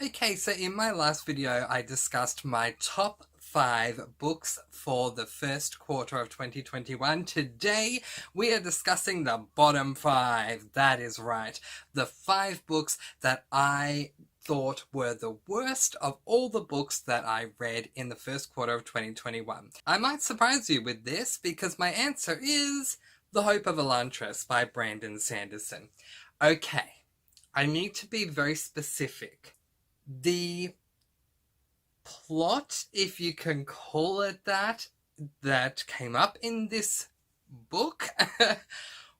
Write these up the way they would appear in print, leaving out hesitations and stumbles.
Okay, so in my last video, I discussed my top 5 books for the first quarter of 2021. Today, we are discussing the bottom 5. That is right. The 5 books that I thought were the worst of all the books that I read in the first quarter of 2021. I might surprise you with this because my answer is The Hope of Elantris by Brandon Sanderson. Okay, I need to be very specific. The plot, if you can call it that came up in this book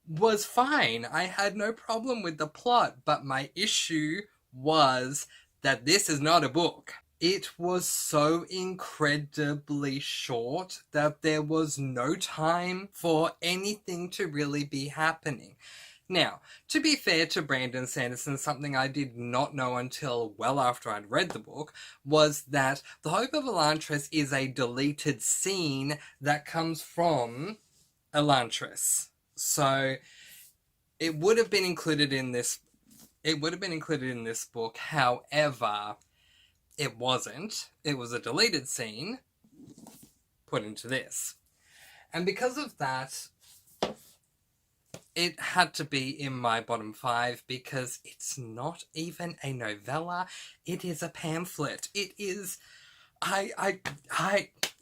was fine. I had no problem with the plot, but my issue was that this is not a book. It was so incredibly short that there was no time for anything to really be happening. Now, to be fair to Brandon Sanderson, something I did not know until well after I'd read the book was that The Hope of Elantris is a deleted scene that comes from Elantris. So it would have been included in this book. However, it wasn't. It was a deleted scene put into this. And because of that, it had to be in my bottom 5 because it's not even a novella. It is a pamphlet. It is... I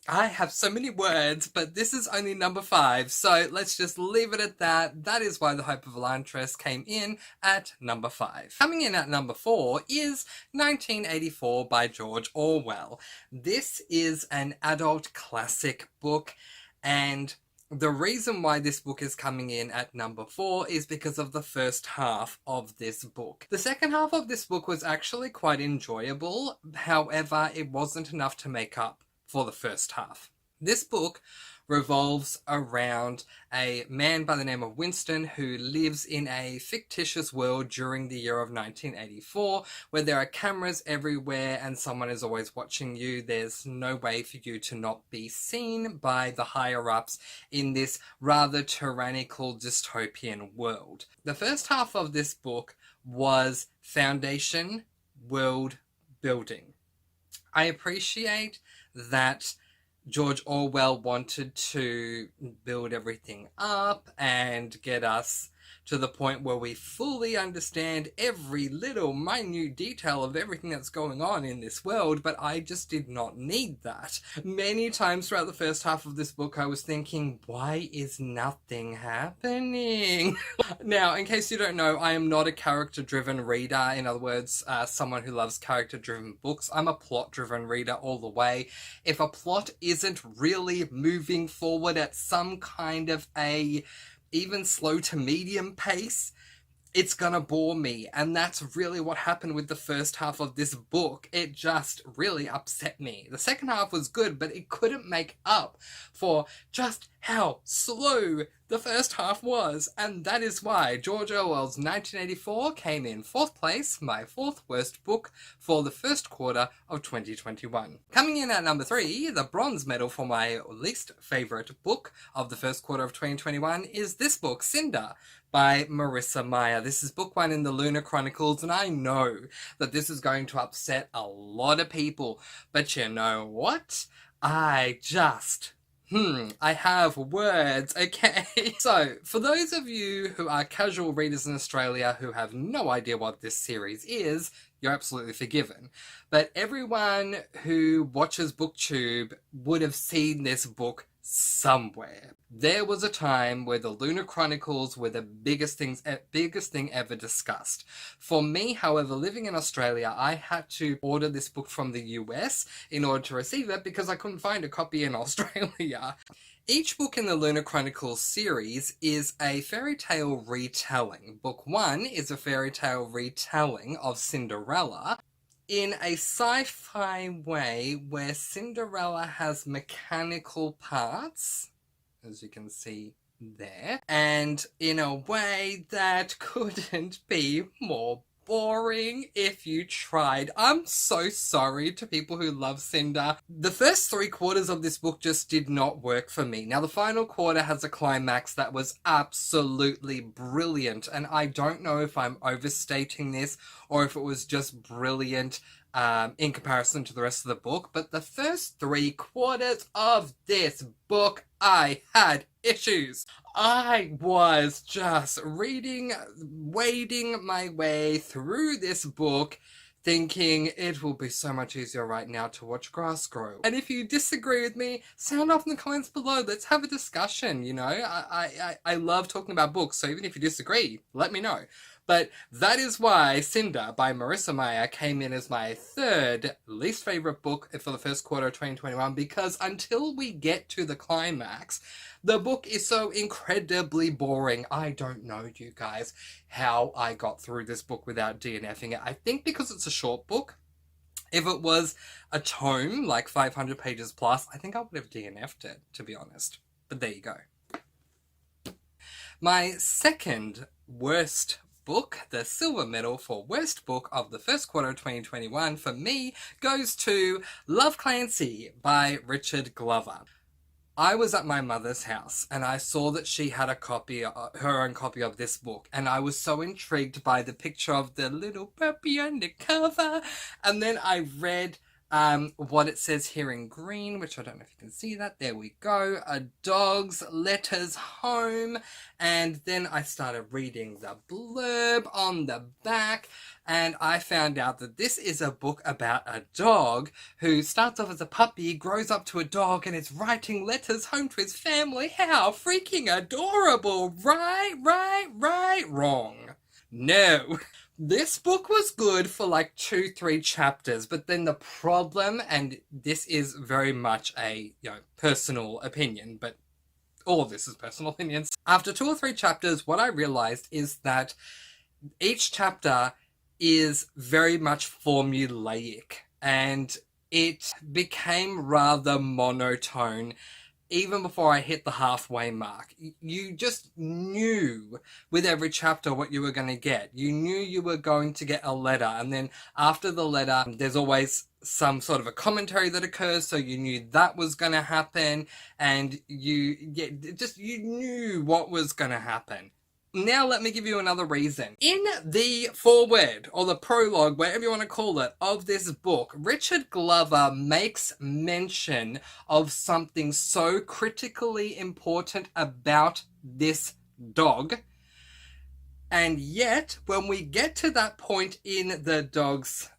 have so many words, but this is only number 5, so let's just leave it at that. That is why The Hope of Elantris came in at number 5. Coming in at number 4 is 1984 by George Orwell. This is an adult classic book, and the reason why this book is coming in at number 4 is because of the first half of this book. The second half of this book was actually quite enjoyable, however, it wasn't enough to make up for the first half. This book revolves around a man by the name of Winston who lives in a fictitious world during the year of 1984 where there are cameras everywhere and someone is always watching you. There's no way for you to not be seen by the higher-ups in this rather tyrannical dystopian world. The first half of this book was foundation, world building. I appreciate that George Orwell wanted to build everything up and get us to the point where we fully understand every little minute detail of everything that's going on in this world, but I just did not need that. Many times throughout the first half of this book I was thinking, why is nothing happening? Now, in case you don't know, I am not a character-driven reader. In other words, someone who loves character-driven books. I'm a plot-driven reader all the way. If a plot isn't really moving forward at some kind of a even slow to medium pace, it's gonna bore me, and that's really what happened with the first half of this book. It just really upset me. The second half was good, but it couldn't make up for just how slow the first half was, and that is why George Orwell's 1984 came in 4th place, my 4th worst book for the first quarter of 2021. Coming in at number 3, the bronze medal for my least favourite book of the first quarter of 2021 is this book, Cinder, by Marissa Meyer. This is book 1 in the Lunar Chronicles, and I know that this is going to upset a lot of people, but you know what? I have words, okay? So, for those of you who are casual readers in Australia who have no idea what this series is, you're absolutely forgiven. But everyone who watches BookTube would have seen this book somewhere. There was a time where the Lunar Chronicles were the biggest thing ever discussed. For me, however, living in Australia, I had to order this book from the US in order to receive it because I couldn't find a copy in Australia. Each book in the Lunar Chronicles series is a fairy tale retelling. Book 1 is a fairy tale retelling of Cinderella in a sci-fi way where Cinderella has mechanical parts, as you can see there, and in a way that couldn't be more boring if you tried. I'm so sorry to people who love Cinder. The first 3/4 of this book just did not work for me. Now, the final quarter has a climax that was absolutely brilliant, and I don't know if I'm overstating this or if it was just brilliant. in comparison to the rest of the book, but the first 3/4 of this book, I had issues. I was just wading my way through this book, thinking it will be so much easier right now to watch grass grow. And if you disagree with me, sound off in the comments below. Let's have a discussion, you know? I love talking about books, so even if you disagree, let me know. But that is why Cinder by Marissa Meyer came in as my third least favorite book for the first quarter of 2021, because until we get to the climax, the book is so incredibly boring. I don't know, you guys, how I got through this book without DNFing it. I think because it's a short book. If it was a tome, like 500 pages plus, I think I would have DNF'd it, to be honest. But there you go. My second worst book, the silver medal for worst book of the first quarter of 2021 for me, goes to Love Clancy by Richard Glover. I was at my mother's house and I saw that she had a copy, her own copy of this book, and I was so intrigued by the picture of the little puppy on the cover. And then I read what it says here in green, which I don't know if you can see that. There we go. A dog's letters home. And then I started reading the blurb on the back, and I found out that this is a book about a dog who starts off as a puppy, grows up to a dog, and is writing letters home to his family. How freaking adorable! Right, wrong. No. This book was good for like 2-3 chapters, but then the problem, and this is very much a, personal opinion, but all of this is personal opinions. After 2 or 3 chapters, what I realized is that each chapter is very much formulaic, and it became rather monotone even before I hit the halfway mark. You just knew with every chapter what you were going to get. You knew you were going to get a letter, and then after the letter, there's always some sort of a commentary that occurs, so you knew that was going to happen, and you knew what was going to happen. Now let me give you another reason. In the foreword, or the prologue, whatever you want to call it, of this book, Richard Glover makes mention of something so critically important about this dog. And yet, when we get to that point in the dog's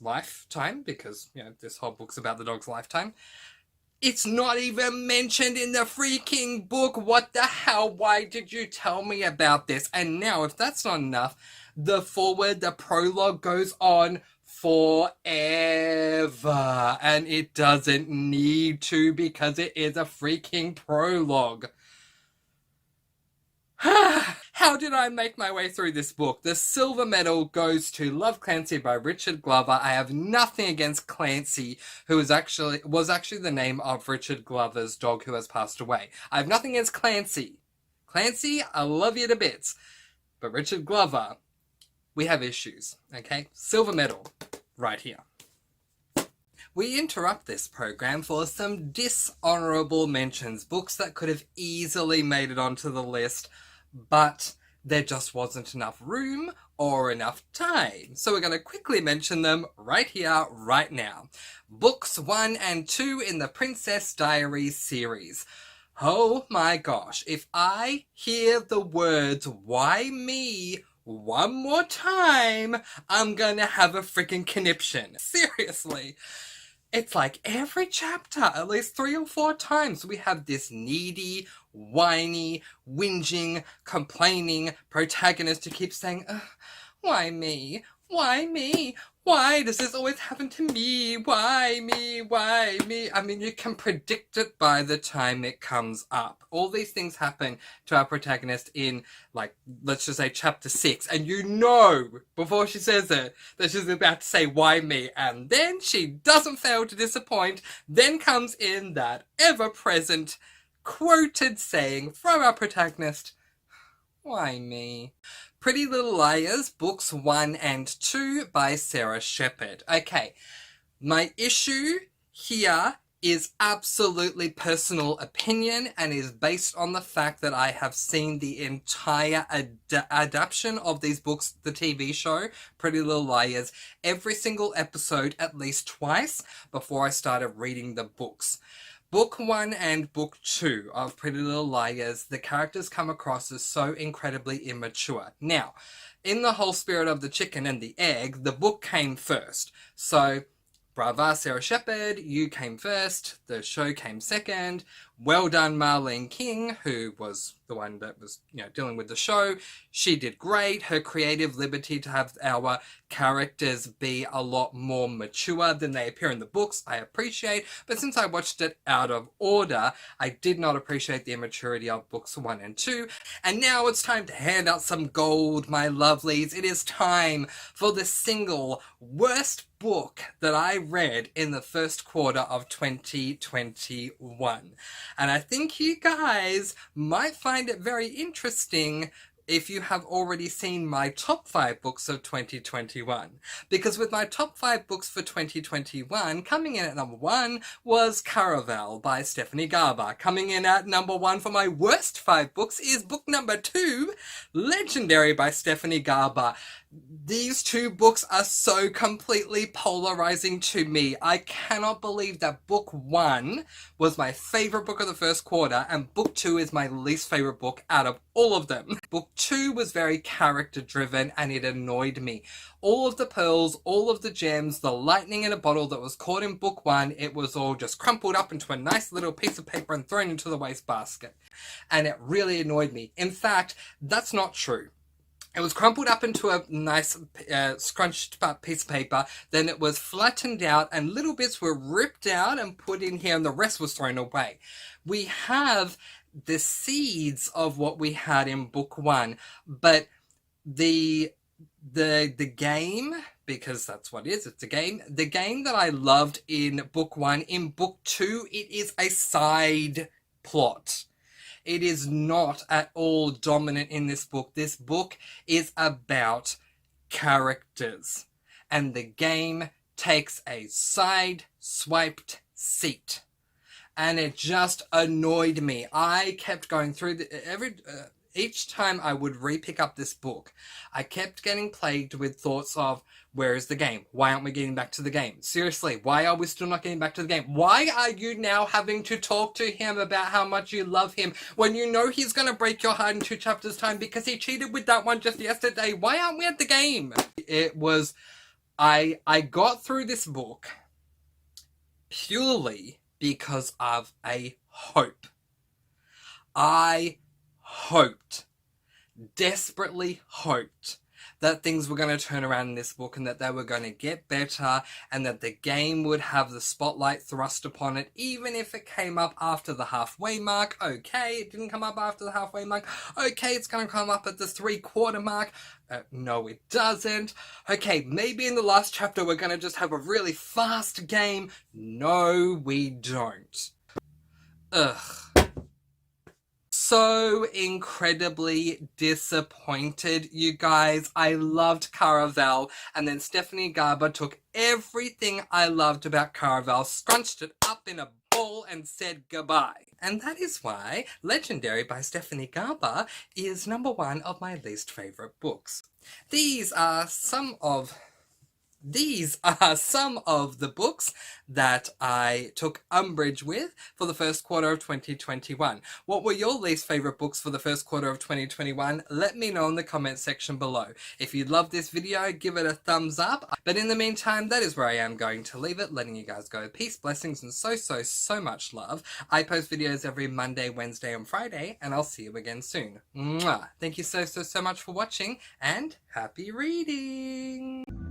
lifetime, because, this whole book's about the dog's lifetime, it's not even mentioned in the freaking book. What the hell? Why did you tell me about this? And now, if that's not enough, the foreword, the prologue goes on forever. And it doesn't need to, because it is a freaking prologue. How did I make my way through this book? The silver medal goes to Love Clancy by Richard Glover. I have nothing against Clancy, who was actually the name of Richard Glover's dog who has passed away. I have nothing against Clancy. Clancy, I love you to bits. But Richard Glover, we have issues, okay? Silver medal, right here. We interrupt this program for some dishonourable mentions, books that could have easily made it onto the list, but there just wasn't enough room or enough time. So we're going to quickly mention them right here, right now. Books 1 and 2 in the Princess Diaries series. Oh my gosh, if I hear the words, "Why me?" one more time, I'm gonna have a freaking conniption. Seriously. It's like every chapter, at least 3 or 4 times, we have this needy, whiny, whinging, complaining protagonist who keeps saying, "Why me? Why me? Why does this always happen to me? Why me? Why me?" I mean, you can predict it by the time it comes up. All these things happen to our protagonist in, like, let's just say chapter 6, and you know, before she says it, that she's about to say, "Why me?" And then she doesn't fail to disappoint. Then comes in that ever-present, quoted saying from our protagonist, "Why me?" Pretty Little Liars, books 1 and 2 by Sarah Shepard. Okay, my issue here is absolutely personal opinion and is based on the fact that I have seen the entire adaptation of these books, the TV show, Pretty Little Liars, every single episode at least twice before I started reading the books. Book 1 and Book 2 of Pretty Little Liars, the characters come across as so incredibly immature. Now, in the whole spirit of the chicken and the egg, the book came first. So, brava, Sarah Shepherd, you came first, the show came second. Well done, Marlene King, who was the one that was, dealing with the show. She did great. Her creative liberty to have our characters be a lot more mature than they appear in the books, I appreciate. But since I watched it out of order, I did not appreciate the immaturity of books 1 and 2. And now it's time to hand out some gold, my lovelies. It is time for the single worst book that I read in the first quarter of 2021. And I think you guys might find it very interesting if you have already seen my top 5 books of 2021. Because with my top 5 books for 2021, coming in at number 1 was Caraval by Stephanie Garber. Coming in at number 1 for my worst 5 books is book number 2, Legendary by Stephanie Garber. These 2 books are so completely polarizing to me. I cannot believe that book 1 was my favorite book of the first quarter and book 2 is my least favorite book out of all of them. Book 2 was very character driven and it annoyed me. All of the pearls, all of the gems, the lightning in a bottle that was caught in book 1, it was all just crumpled up into a nice little piece of paper and thrown into the wastebasket. And it really annoyed me. In fact, that's not true. It was crumpled up into a nice scrunched up piece of paper, then it was flattened out and little bits were ripped out and put in here and the rest was thrown away. We have the seeds of what we had in book 1, but the game, because that's what it is, it's a game, the game that I loved in book 1, in book 2, it is a side plot. It is not at all dominant in this book. This book is about characters. And the game takes a side-swiped seat. And it just annoyed me. I kept going through each time I would re-pick up this book, I kept getting plagued with thoughts of, where is the game? Why aren't we getting back to the game? Seriously, why are we still not getting back to the game? Why are you now having to talk to him about how much you love him when you know he's going to break your heart in 2 chapters' time because he cheated with that one just yesterday? Why aren't we at the game? It was, I got through this book purely because of a hope. I hoped, desperately hoped, that things were going to turn around in this book and that they were going to get better and that the game would have the spotlight thrust upon it, even if it came up after the halfway mark. Okay, it didn't come up after the halfway mark. Okay, it's going to come up at the 3/4 mark. No, it doesn't. Okay, maybe in the last chapter we're going to just have a really fast game. No, we don't. Ugh. So incredibly disappointed, you guys. I loved Caraval, and then Stephanie Garber took everything I loved about Caraval, scrunched it up in a ball and said goodbye. And that is why Legendary by Stephanie Garber is number 1 of my least favourite books. These are some of the books that I took umbrage with for the first quarter of 2021. What were your least favourite books for the first quarter of 2021? Let me know in the comment section below. If you loved this video, give it a thumbs up. But in the meantime, that is where I am going to leave it, letting you guys go. Peace, blessings, and so much love. I post videos every Monday, Wednesday, and Friday, and I'll see you again soon. Mwah! Thank you so much for watching, and happy reading!